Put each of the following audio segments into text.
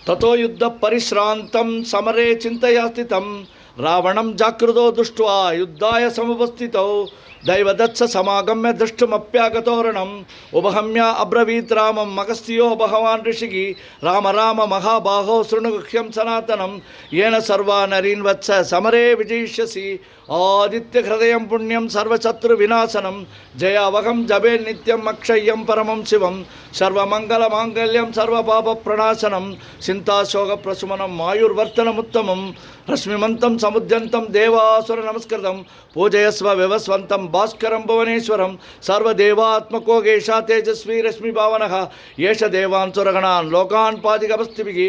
ततो युद्ध परिश्रांतं समरे चिंतया स्थितं रावणं जाकृतो दृष्ट्वा युद्धाय समुपस्थितौ दैवदत्स समागम्य दृष्टुमप्यागतोरणम् उभहम्य अब्रवीत् रामं मगस्त्यो भगवान् ऋषिः राम राम महाबाहो शृणुगुह्यं सनातनं येन सर्वा नरीन् वत्स समरे विजयिष्यसि आदित्यहृदयं पुण्यं सर्वशत्रुविनाशनं जयावहं जपे नित्यम् अक्षय्यं परमं शिवं सर्वमङ्गलमाङ्गल्यं सर्वपापप्रणाशनं चिन्ताशोकप्रशमनं आयुर्वर्धनमुत्तमं रश्मिमन्तं समुद्यन्तं देवासुरनमस्कृतं पूजयस्व विवस्वन्तं भास्करं भुवनेश्वरं सर्वदेवात्मको गेशा तेजस्वी रश्मिभावनः एष देवान् सुरगणान् लोकान् पादिकपस्तिभिः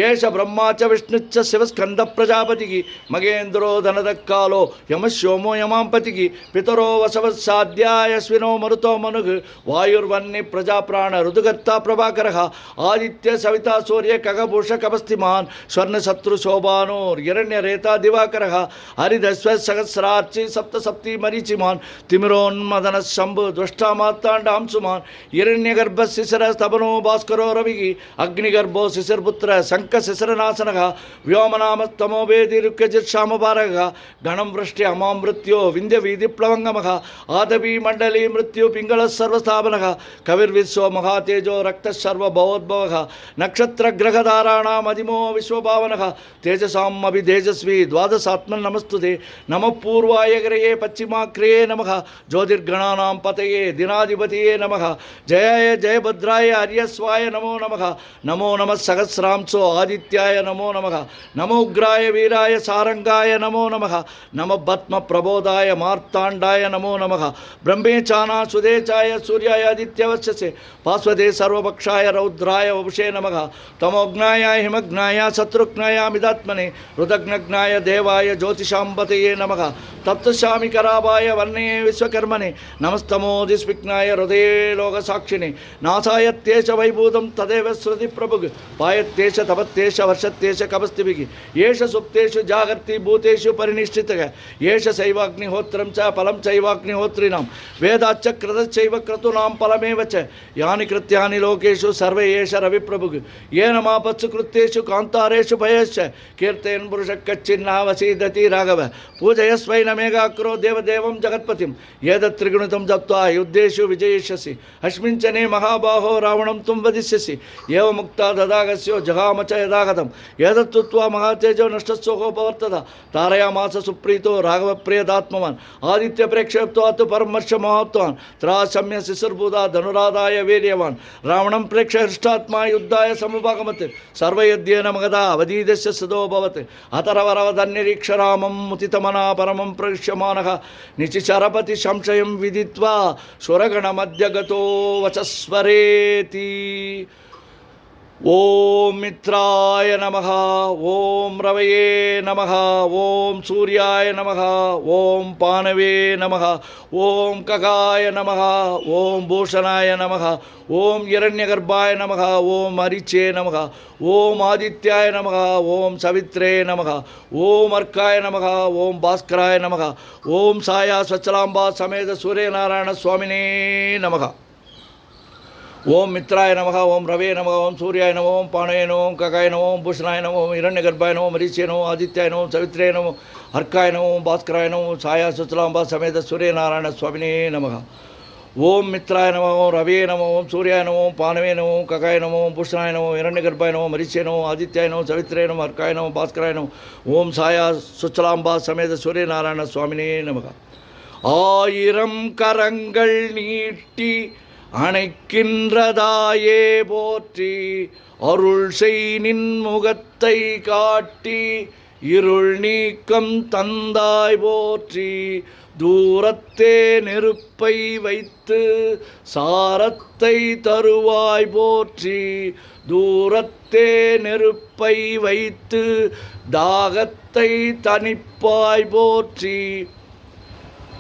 एष ब्रह्मा च विष्णुश्च शिवस्कन्दप्रजापतिः मगेन्द्रो धनदक्कालो यमश्योमो यमांपतिः पितरो वसवस्साध्यायस्विनो मरुतो मनुः वायुर्वन्नि प्रजाप्राण ऋतुगर्ता प्रभाकरः आदित्य सविता सूर्य खगभूष कपस्तिमान् स्वर्णशत्रुशोभानोर्हिरण्यरेता दिवाकरः हरिदस्वसहस्रार्चि सप्तसप्ति मरीचिमान् तिमिरोन्मदनः शम्भु द्रष्टा मार्ताण्डांशुमान् हिरण्यगर्भः शिशिरस्तपनो भास्करो रविः अग्निगर्भो शिशिरपुत्र शङ्खशिशिरनाशनः व्योमनामस्तमो वेदिरुक्यजित्क्षामभारः गणं वृष्टि अमामृत्यो विन्ध्यवीधिप्लवङ्गमः आदवी मण्डली मृत्यु पिङ्गलः सर्वस्थापनः कविर्विश्व महातेजो रक्तः सर्वभवोद्भवः नक्षत्रग्रहधाराणाम् अधिमो विश्वभावनः तेजसाम् अभितेजस्वी द्वादशात्मन् नमस्तुते नमः पूर्वाय ग्रहे पश्चिमाग्रहे नमः ज्योतिर्गणानां पतये दिनाधिपतये नमः जयाय जयभद्राय आर्यस्वाय नमो नमः नमो नमः सहस्रांशो आदित्याय नमो नमः नमो उग्राय वीराय सारंगाय नमो नमः नमः भस्म प्रबोधाय मार्ताण्डाय नमो नमः ब्रह्मेचाना सुदेचाय सूर्याय आदित्यवश्यसे पार्श्वदे सर्वपक्षाय रौद्राय वपुषे नमः तमोघ्नाय हिमघ्नाय शत्रुघ्नाय मिदात्मने रुदघ्नघ्नाय देवाय ज्योतिषाम्बतये नमः तप्तशामिकराभाय वर्णे विश्वकर्मणे नमस्तमोदिस्विघ्नाय हृदये लोकसाक्षिणे नासायत्येष वैभूतं तदेव श्रुतिप्रभुः पायत्येष तपत्येष वर्षत्येष कपस्तिभिः एष सुप्तेषु जागर्ति भूतेषु परिनिष्ठितः एष शैवाग्निहोत्रं च फलं चैवाग्निहोत्रिणां वेदाच्च कृतश्चैव क्रतूनां फलमेव च यानि कृत्यानि लोकेषु सर्व एष रविप्रभुः येन मापत्सु कृत्येषु कान्तारेषु भयश्च कीर्तयन् पुरुषः कच्चिन्नावसीदति राघव पूजयस्वैनमेगाक्रो देवदेवं जगत्पतिं एतत्त्रिगुणितं जप्त्वा युद्धेषु विजयिष्यसि अस्मिञ्चने महाबाहो रावणं त्वं वदिष्यसि एवमुक्ता ददागस्यो जगाम च यदागतम् एतत्तुत्वा महातेजो नष्टस्सोकोपवर्तत तारयामास सुप्रीतो राघवप्रियदात्मवान् आदित्यप्रेक्षयत्वात् परमर्षमहात्वान् त्रासम्य शिशिर्बुधा धनुराधाय वीर्यवान् रावणं प्रेक्ष्य हृष्टात्मा युद्धाय समुपगमत् सर्वयुद्धेन मगधा अवधीतस्य सदोऽभवत् अतरवरवदन्निरीक्षरामं मुतितमना परमं प्रविश्यमानः निचिचरपति संशयं विदित्वा सुरगणमध्यगतो वचस्वरेति ओम मित्राय नमः ओम रवये नमः ओम सूर्याय नमः ओम पानवे नमः ओम कगाय नमः ओम भूषणाय नमः ओम हिरण्यगर्भाय नमः ओम मरीचे नमः ओम आदित्याय नमः ओम सवित्रे नमः ओम अर्काय नमः ओम भास्कराय नमः ओम साया स्वच्छलांबा समेत सूर्यनारायण स्वामिने नमः ओम मित्राय नमः ओम रवे नमः ओम सूर्याय नमः ओम पाणवे नमः ओम कगाय नमः ओम भूषणाय नमः ओम हिरण्यगर्भाय नमः मरीचे नमः आदित्याय नमः सवित्रे नमः अर्काय नमः ओम भास्कराय नमः छाया सुचलांबा समेत सूर्यनारायण स्वामिने नमः ओम मित्राय नमः ओम रवे नमः ओम सूर्याय नमः ओम पाणवे नमः ओम कगाय नमः ओम भूषणाय नमः हिरण्यगर्भाय नमः मरीचे नमः आदित्याय नमः सवित्रे नमः अर्काय नमः भास्कराय नमः ओम छाया सुचलांबा समेत सूर्यनारायण स्वामिने नमः ஆயிரம் கரங்கள் நீட்டி அணைக்கின்றதாயே போற்றி அருள் செய் நின் முகத்தை காட்டி இருள் நீக்கம் தந்தாய் போற்றி தூரத்தே நெருப்பை வைத்து சாரத்தை தருவாய் போற்றி தூரத்தே நெருப்பை வைத்து தாகத்தை தணிப்பாய் போற்றி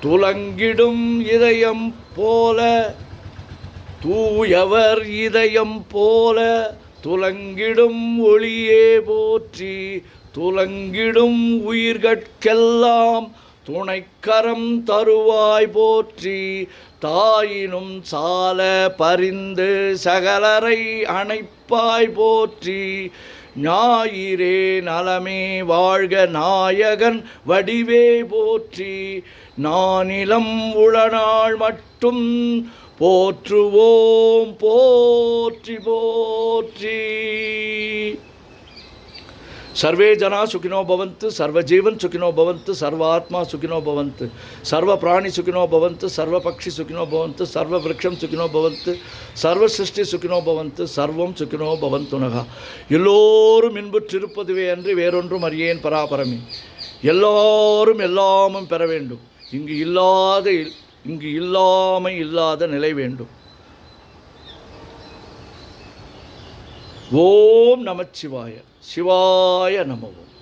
துலங்கிடும் இதயம் போல தூயவர் இதயம் போல துலங்கிடும் ஒளியே போற்றி துலங்கிடும் உயிர்கட்கெல்லாம் துணைக்கரம் தருவாய் போற்றி. தாயினும் சால பரிந்து சகலரை அணைப்பாய் போற்றி. ஞாயிறே நலமே வாழ்க நாயகன் வடிவே போற்றி. நானிலம் உளநாள் மட்டும் போற்றுவோம் போற்றி போற்றி. सर्वे जना सुखिनो भवन्तु, सर्वजीवन सुखिनो भवन्तु, सर्वात्मा सुखिनो भवन्तु, सर्वप्राणी सुखिनो भवन्तु, सर्वपक्षी सुखिनो भवन्तु, सर्ववृक्षं सुखिनो भवन्तु, सर्वसृष्टि सुखिनो भवन्तु, सर्वं सुखिनो भवन्तु नः. எல்லோரும் இன்புற்றிருப்பதுவே அன்றி வேறொன்றும் அறியேன் பராபரமே. எல்லோரும் எல்லாமும் பெற வேண்டும். இங்கு இல்லாமை இல்லாத நிலை வேண்டும். ஓம் நமச்சிவாய. சிவாய நமவோம்.